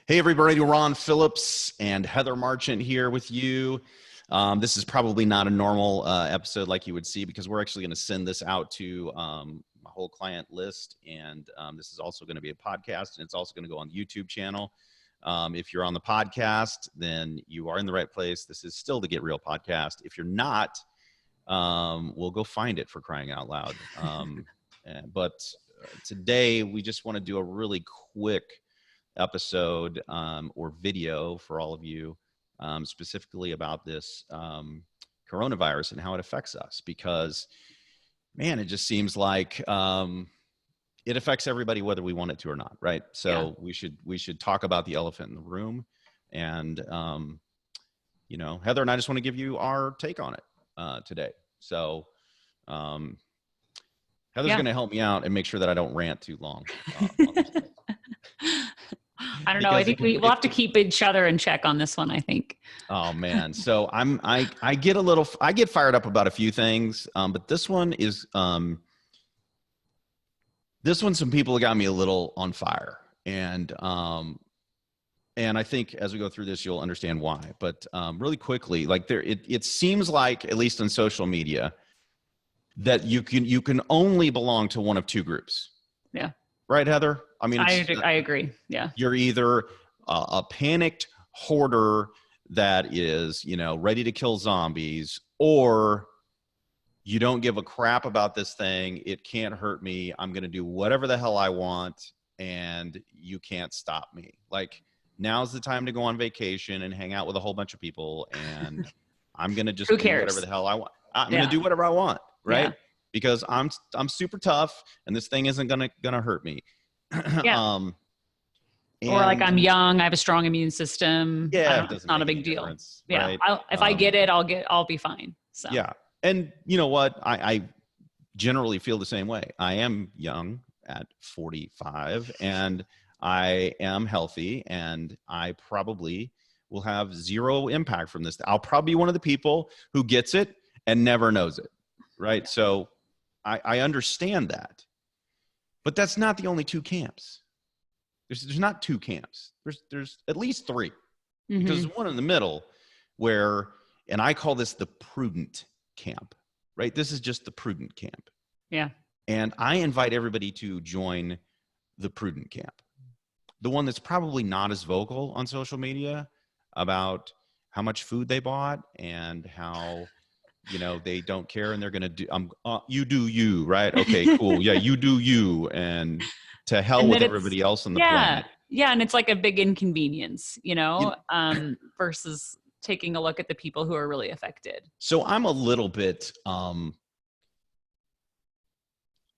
Hey everybody, Ron Phillips and Heather Marchant here with you. This is probably not a normal episode like you would see because we're actually going to send this out to my whole client list, and this is also going to be a podcast, and it's also going to go on the YouTube channel. If you're on the podcast, then you are in the right place. This is still the Get Real podcast. If you're not, we'll go find it, for crying out loud. But today we just want to do a really quick episode or video for all of you, specifically about this coronavirus and how it affects us, because man, it just seems like it affects everybody whether we want it to or not, right? So yeah, we should talk about the elephant in the room, and you know, Heather and I just want to give you our take on it today. So Heather's going to help me out and make sure that I don't rant too long on this thing. I don't know. I think we'll have to keep each other in check on this one, I think. Oh man. So I get fired up about a few things. But this one is, some people got me a little on fire, and I think as we go through this, you'll understand why. But really quickly, like it seems like, at least on social media, that you can only belong to one of two groups. Yeah. Right, Heather? I mean, I agree. Yeah. You're either a panicked hoarder that is, you know, ready to kill zombies, or you don't give a crap about this thing. It can't hurt me. I'm going to do whatever the hell I want, and you can't stop me. Like, now's the time to go on vacation and hang out with a whole bunch of people, and I'm going to just do whatever the hell I want. I'm going to do whatever I want, right? Yeah. Because I'm super tough, and this thing isn't gonna hurt me. Yeah. Or like, I'm young, I have a strong immune system. Yeah, it's not a big deal. Yeah, right? If I get it, I'll be fine. So yeah, and you know what? I generally feel the same way. I am young at 45, and I am healthy, and I probably will have zero impact from this. I'll probably be one of the people who gets it and never knows it, right? Yeah. So I understand that, but that's not the only two camps. There's not two camps. There's at least three, because there's one in the middle where, and I call this the prudent camp, right? This is just the prudent camp. Yeah. And I invite everybody to join the prudent camp, the one that's probably not as vocal on social media about how much food they bought and how, you know, they don't care and they're going to do, you do you, right? Okay, cool. Yeah, you do you. And to hell with everybody else on the planet. Yeah. And it's like a big inconvenience, you know, versus taking a look at the people who are really affected. So I'm a little bit, I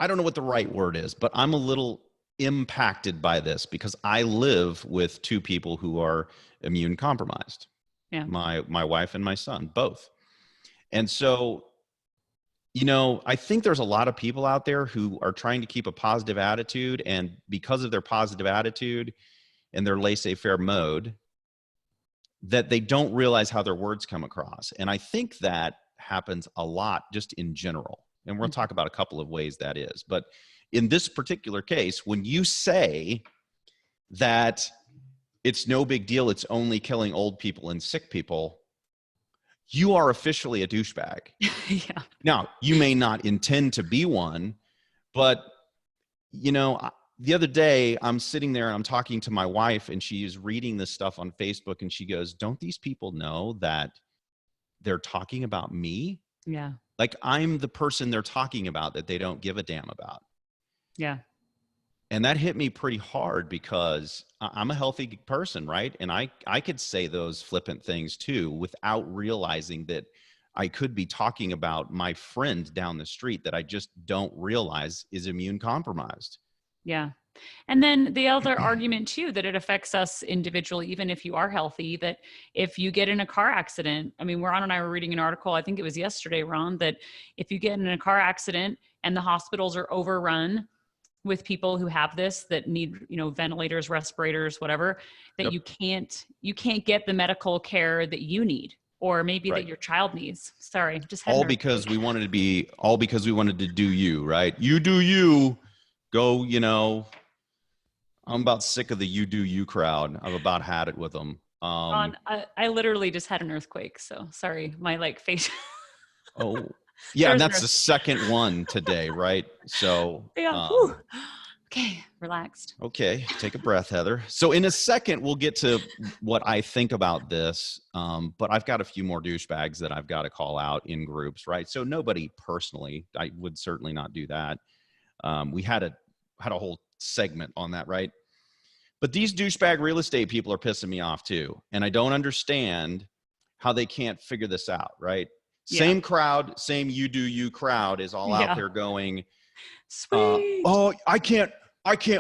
don't know what the right word is, but I'm a little impacted by this because I live with two people who are immune compromised. Yeah. My wife and my son, both. And so, you know, I think there's a lot of people out there who are trying to keep a positive attitude, and because of their positive attitude and their laissez-faire mode, that they don't realize how their words come across. And I think that happens a lot just in general. And we're going to talk about a couple of ways that is. But in this particular case, when you say that it's no big deal, it's only killing old people and sick people, you are officially a douchebag. Yeah. Now, you may not intend to be one, but, you know, the other day I'm sitting there and I'm talking to my wife, and she is reading this stuff on Facebook, and she goes, don't these people know that they're talking about me? Yeah. Like, I'm the person they're talking about that they don't give a damn about. Yeah. And that hit me pretty hard because I'm a healthy person, right? And I could say those flippant things too without realizing that I could be talking about my friend down the street that I just don't realize is immune compromised. Yeah. And then the other argument too, that it affects us individually, even if you are healthy, that if you get in a car accident, I mean, Ron and I were reading an article, I think it was yesterday, Ron, that if you get in a car accident and the hospitals are overrun with people who have this, that need, you know, ventilators, respirators, whatever, that you can't get the medical care that you need, or maybe that your child needs. Sorry, just all because we wanted to do you, right? You do you, go, you know, I'm about sick of the you do you crowd. I've about had it with them. I literally just had an earthquake. So sorry, my like face. Oh, yeah, and There's an that's the earth. second one today, right? So, Yeah. Whew. Okay. Relaxed. okay, take a breath, Heather. So, in a second, we'll get to what I think about this. But I've got a few more douchebags that I've got to call out in groups, right? So, nobody personally, I would certainly not do that. We had a whole segment on that, right? But these douchebag real estate people are pissing me off too, and I don't understand how they can't figure this out, right? Yeah. Same crowd, same you do you crowd is all out Yeah. there going, Sweet. oh, I can't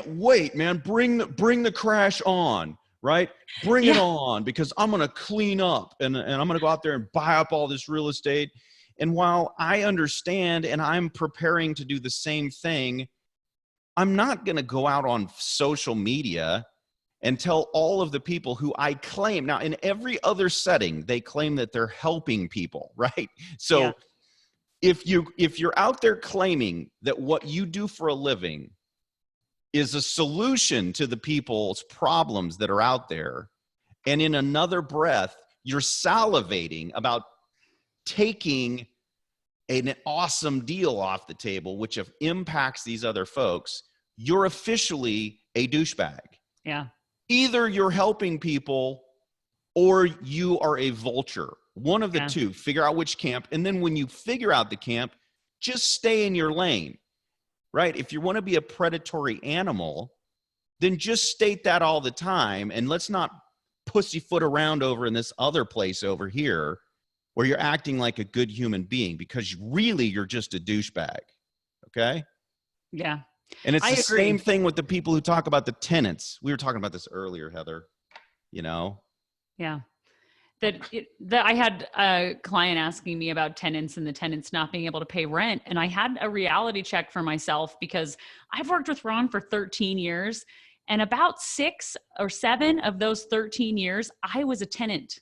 wait, man. Bring the crash on, right? Bring it Yeah. on, because I'm gonna clean up and I'm gonna go out there and buy up all this real estate. And while I understand and I'm preparing to do the same thing, I'm not gonna go out on social media and tell all of the people who I claim now, in every other setting, they claim that they're helping people, right? Yeah. So if you're out there claiming that what you do for a living is a solution to the people's problems that are out there, and in another breath you're salivating about taking an awesome deal off the table which impacts these other folks, you're officially a douchebag. Yeah. Either you're helping people or you are a vulture. One of the Yeah. two. Figure out which camp. And then when you figure out the camp, just stay in your lane, right? If you want to be a predatory animal, then just state that all the time. And let's not pussyfoot around over in this other place over here where you're acting like a good human being, because really you're just a douchebag. Okay? Yeah. And it's I the same agree. thing with the people who talk about the tenants. We were talking about this earlier, Heather. You know, Yeah. That I had a client asking me about tenants and the tenants not being able to pay rent. And I had a reality check for myself because I've worked with Ron for 13 years. And about 6 or 7 of those 13 years, I was a tenant.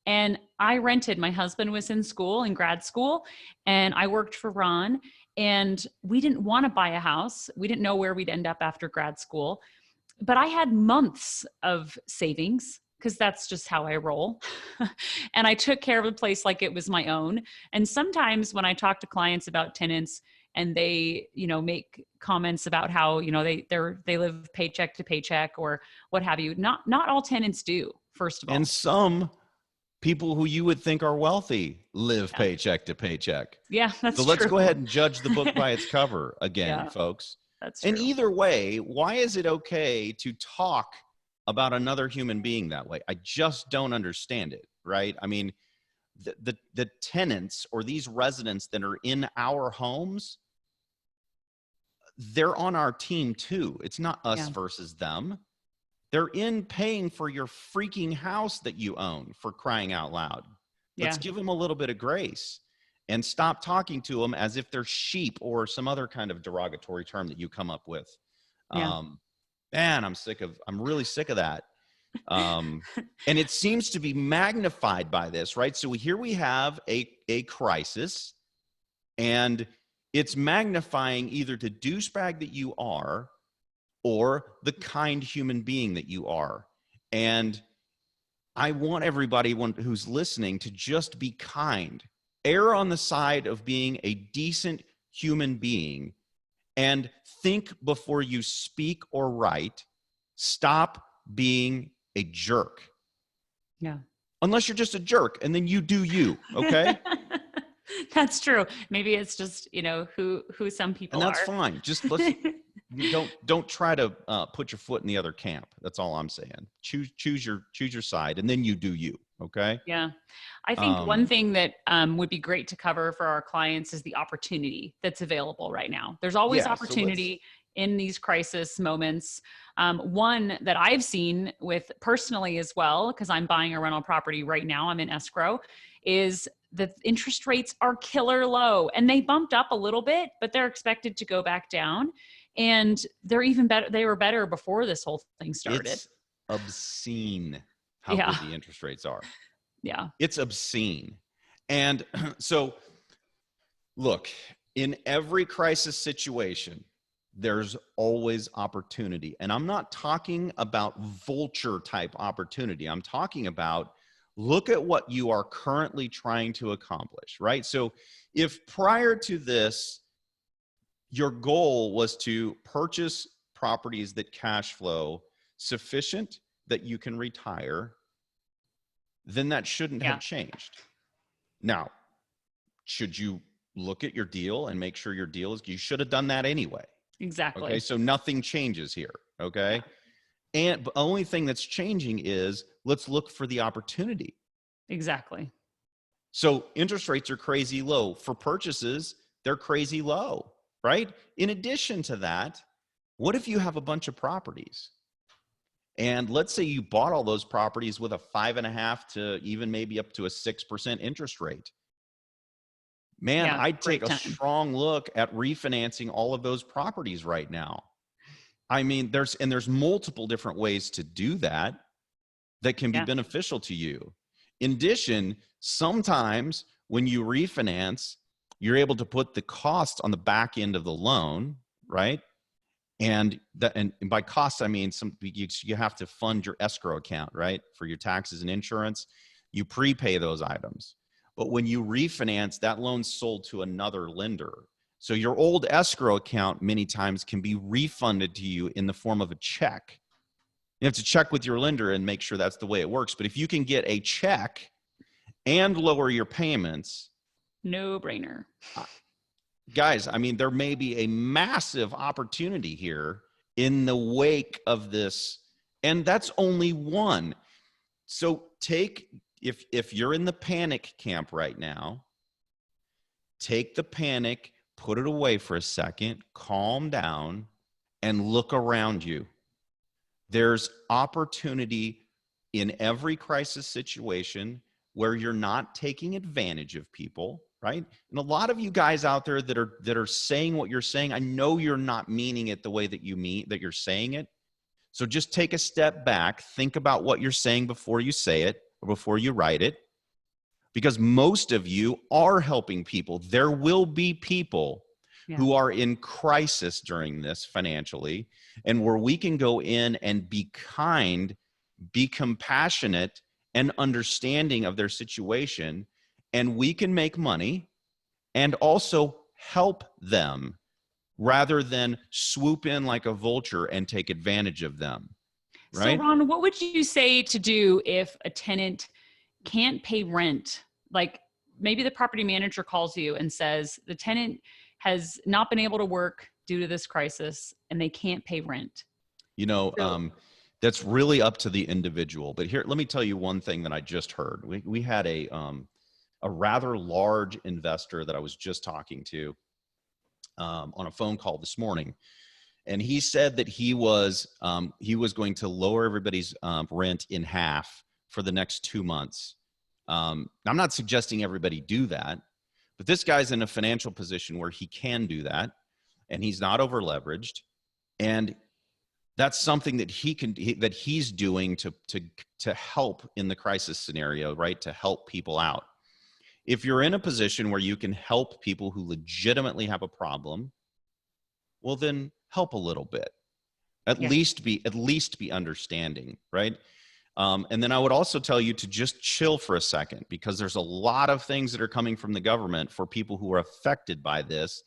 And I rented. My husband was in school, in grad school, and I worked for Ron. And we didn't want to buy a house. We didn't know where we'd end up after grad school. But I had months of savings because that's just how I roll. And I took care of the place like it was my own. And sometimes when I talk to clients about tenants and they, make comments about how, they live paycheck to paycheck or what have you, not all tenants do, first of and all. some people who you would think are wealthy live Yeah. paycheck to paycheck. Yeah, So that's let's true. go ahead and judge the book by its cover again, Yeah, folks. that's And true. either way, why is it okay to talk about another human being that way? I just don't understand it, right? I mean, the tenants or these residents that are in our homes, they're on our team too. It's not us Yeah. versus them. They're in paying for your freaking house that you own, for crying out loud. Let's Yeah. give them a little bit of grace and stop talking to them as if they're sheep or some other kind of derogatory term that you come up with. Yeah. Man, I'm really sick of that. And it seems to be magnified by this, right? So here we have a crisis, and it's magnifying either the douchebag that you are or the kind human being that you are. And I want everybody who's listening to just be kind. Err on the side of being a decent human being, and think before you speak or write. Stop being a jerk. Yeah. Unless you're just a jerk, and then you do you, okay? That's true. Maybe it's just, who some people And that's are. fine. Just don't try to put your foot in the other camp. That's all I'm saying. Choose your side, and then you do you, okay? Yeah. I think one thing that would be great to cover for our clients is the opportunity that's available right now. There's always Yeah, opportunity in these crisis moments. One that I've seen with personally as well, because I'm buying a rental property right now, I'm in escrow, is the interest rates are killer low, and they bumped up a little bit, but they're expected to go back down. And they're even better. They were better before this whole thing started. It's obscene how Yeah. good the interest rates are. Yeah. It's obscene. And so, look, in every crisis situation, there's always opportunity. And I'm not talking about vulture type opportunity. I'm talking about look at what you are currently trying to accomplish, right? So if prior to this, your goal was to purchase properties that cash flow sufficient that you can retire, then that shouldn't have changed. Now, should you look at your deal and make sure your deal is, you should have done that anyway. Exactly. Okay, so nothing changes here, okay? And the only thing that's changing is let's look for the opportunity. Exactly. So interest rates are crazy low. For purchases, they're crazy low, right? In addition to that, what if you have a bunch of properties? And let's say you bought all those properties with a 5.5 to even maybe up to a 6% interest rate. Man, I'd take a strong look at refinancing all of those properties right now. I mean, there's multiple different ways to do that can be beneficial to you. In addition, sometimes when you refinance, you're able to put the cost on the back end of the loan, right? And by cost, I mean you have to fund your escrow account, right? For your taxes and insurance, you prepay those items. But when you refinance, that loan's sold to another lender. So your old escrow account many times can be refunded to you in the form of a check. You have to check with your lender and make sure that's the way it works. But if you can get a check and lower your payments, no brainer. Guys, I mean, there may be a massive opportunity here in the wake of this. And that's only one. So if you're in the panic camp right now, take the panic, put it away for a second, calm down, and look around you. There's opportunity in every crisis situation where you're not taking advantage of people, right? And a lot of you guys out there that are saying what you're saying, I know you're not meaning it the way that you're saying it. So just take a step back, think about what you're saying before you say it or before you write it, because most of you are helping people. There will be people who are in crisis during this financially, and where we can go in and be kind, be compassionate, and understanding of their situation, and we can make money and also help them rather than swoop in like a vulture and take advantage of them. Right? So Ron, what would you say to do if a tenant can't pay rent? Like maybe the property manager calls you and says the tenant has not been able to work due to this crisis and they can't pay rent. You know, that's really up to the individual. But here, let me tell you one thing that I just heard. We had a rather large investor that I was just talking to on a phone call this morning. And he said that he was going to lower everybody's rent in half for the next 2 months. I'm not suggesting everybody do that, but this guy's in a financial position where he can do that, and he's not over leveraged, and that's something that he's doing to help in the crisis scenario, right? To help people out. If you're in a position where you can help people who legitimately have a problem, well, then help a little bit. At least be understanding, right? And then I would also tell you to just chill for a second, because there's a lot of things that are coming from the government for people who are affected by this.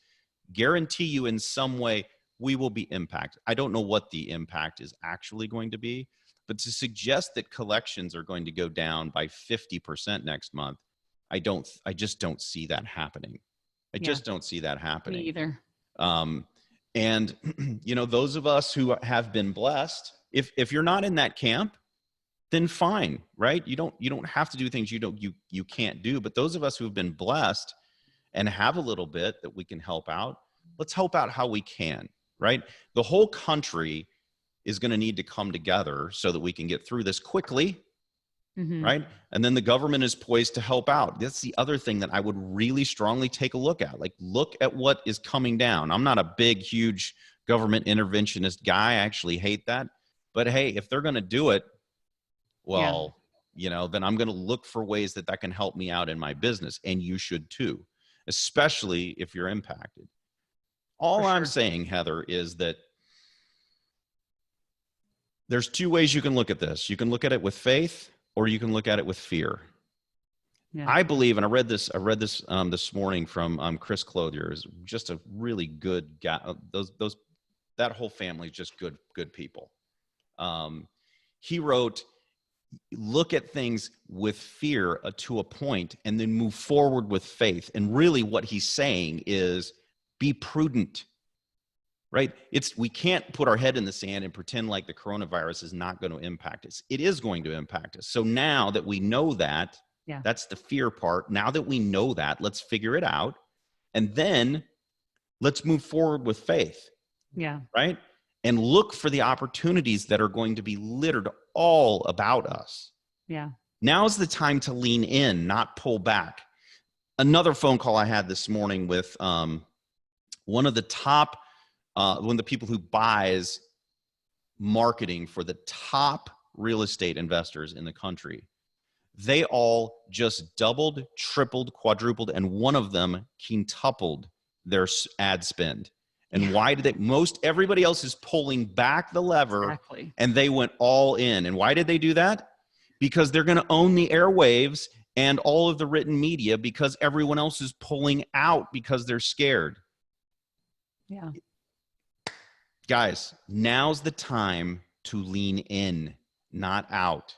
Guarantee you in some way we will be impacted. I don't know what the impact is actually going to be, but to suggest that collections are going to go down by 50% next month, I just don't see that happening. I just don't see that happening. Me either. And you know, those of us who have been blessed, if you're not in that camp, then fine, right? You don't have to do things you can't do. But those of us who have been blessed and have a little bit that we can help out, let's help out how we can, right? The whole country is going to need to come together so that we can get through this quickly, right? And then the government is poised to help out. That's the other thing that I would really strongly take a look at. Like, look at what is coming down. I'm not a big, huge government interventionist guy. I actually hate that. But hey, if they're going to do it, well, you know, then I'm going to look for ways that can help me out in my business. And you should too, especially if you're impacted. All For I'm sure. saying, Heather, is that there's two ways you can look at this. You can look at it with faith, or you can look at it with fear. Yeah. I believe, and I read this this morning from Chris Clothier, is just a really good guy. That whole family is just good people. He wrote, look at things with fear to a point and then move forward with faith. And really what he's saying is be prudent, right? We can't put our head in the sand and pretend like the coronavirus is not going to impact us. It is going to impact us. So now that we know that, Yeah. that's the fear part. Now that we know that, let's figure it out. And then let's move forward with faith. Yeah. Right? And look for the opportunities that are going to be littered all about us. Yeah. Now's the time to lean in, not pull back. Another phone call I had this morning with one of the people who buys marketing for the top real estate investors in the country. They all just doubled, tripled, quadrupled, and one of them quintupled their ad spend. And why did everybody else is pulling back the lever, exactly. And they went all in. And why did they do that? Because they're going to own the airwaves and all of the written media, because everyone else is pulling out because they're scared. Yeah. Guys, now's the time to lean in, not out.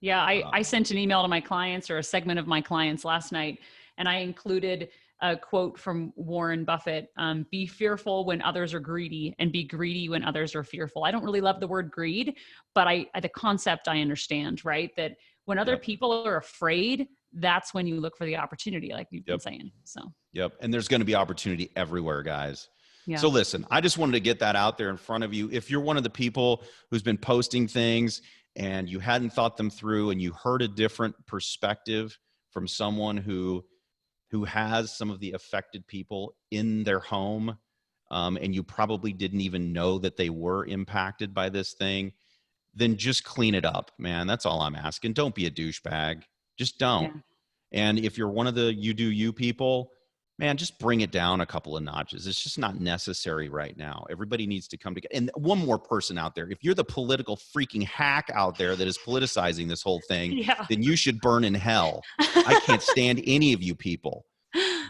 Yeah, I sent an email to my clients, or a segment of my clients, last night, and I included a quote from Warren Buffett: be fearful when others are greedy, and be greedy when others are fearful. I don't really love the word greed, but the concept I understand, right? That when other people are afraid, that's when you look for the opportunity, like you've been saying. So. Yep. And there's going to be opportunity everywhere, guys. Yeah. So listen, I just wanted to get that out there in front of you. If you're one of the people who's been posting things and you hadn't thought them through, and you heard a different perspective from someone who has some of the affected people in their home, and you probably didn't even know that they were impacted by this thing, then just clean it up, man. That's all I'm asking. Don't be a douchebag. Just don't. Yeah. And if you're one of the you do you people, man, just bring it down a couple of notches. It's just not necessary right now. Everybody needs to come together. And one more person out there, if you're the political freaking hack out there that is politicizing this whole thing, then you should burn in hell. I can't stand any of you people.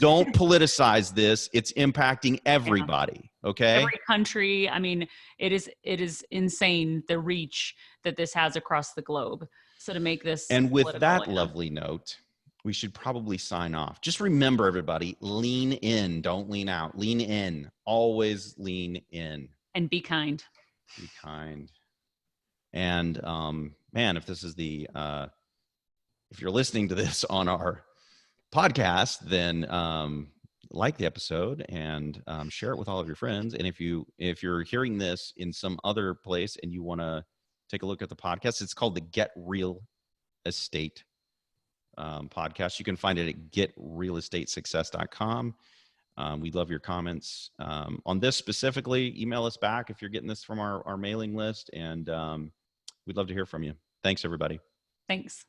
Don't politicize this. It's impacting everybody. Okay. Every country. I mean, it is insane, the reach that this has across the globe. So to make this. And with that lovely note, we should probably sign off. Just remember, everybody, lean in, don't lean out. Lean in, always lean in. And be kind. Be kind. And man, if this is if you're listening to this on our podcast, then like the episode and share it with all of your friends. And if you're hearing this in some other place and you want to take a look at the podcast, it's called the Get Real Estate podcast. You can find it at getrealestatesuccess.com. We'd love your comments on this specifically. Email us back if you're getting this from our mailing list, and we'd love to hear from you. Thanks, everybody. Thanks.